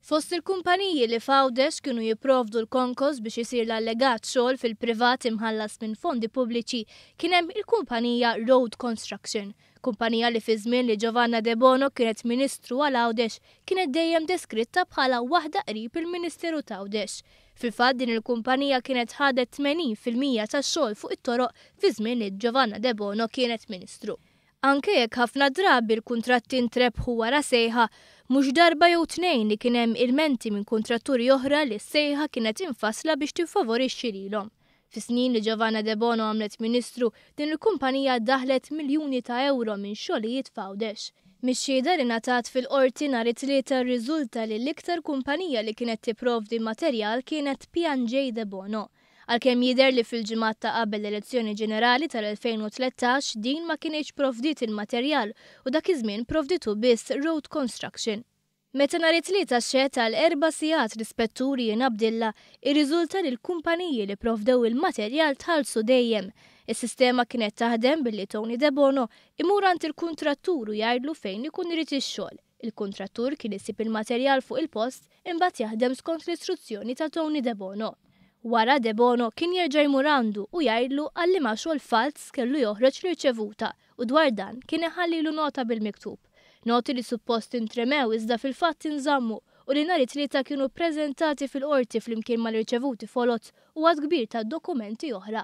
Fost il-kumpaniji li Fawdex kienu jipprovdu l-konkos biex isir l-allegat xogħol fil-privat imħallas minn fondi pubbliċi kien hemm il-kumpanija Road Construction, kumpanija li fi żmien li Giovanna De Bono kienet Ministru għal Għawdex kienet dejjem deskritta bħala waħda qrib il-Ministeru ta' Għawdex. Fil-fatt din il-kumpanija kienet ħadet 80% tax-xogħol fuq it-toroq fi żmien li Giovanna De Bono kienet Ministru. Anke jekk ħafna drabi l-kuntratti ntrebħu wara sejħa, mhux darba jew tnejn li kien hemm ilmenti minn kuntratturi oħra li s-sejħa kienet infassla biex tiffavorixxi lilhom. Fis-snin li Giovanna De Bono għamlet Ministru, din il-kumpanija daħlet miljuni ta' euro minn xogħlijiet f'Għawdex. Mix-xhieda li ngħatat fil-qorti nhar it-tlieta rriżulta li l-iktar kumpanija li kienet tipprovdi materjal kienet P&J De Bono. Għalkemm jidher li fil-ġimgħat ta' qabel l-elezzjoni ġenerali tal-2013 din ma kienx provdit il-materjal u dak iż-żmien provditu biss Road Construction. Meta nhar it-tlieta xehed għal 4 sigħat l-ispetturi Abdilla irriżulta li l-kumpaniji li provdew il-materjal tħallsu dejjem. Is-sistema kienet taħdem billi Tony De Bono imur għand il-kuntrattur u jgħidlu fejn ikun irid ix-xogħol. Il-kuntrattur kien isib il-materjal fuq il-post imbagħad jaħdem skont l-istruzzjoni ta' Tony De Bono. Wara De Bono kien jerġa' jmur għandu u jgħidlu għalli ma xogħol falz kellu joħroġ l-irċevuta u dwar dan kien iħallilu nota bil-miktub. Noti li suppost intremew iżda fil-fatt inżammu u li nhar it-tlieta kienu ppreżentati fil-qorti flimkien mal-irċevuti folot u għad kbir ta' dokumenti oħra.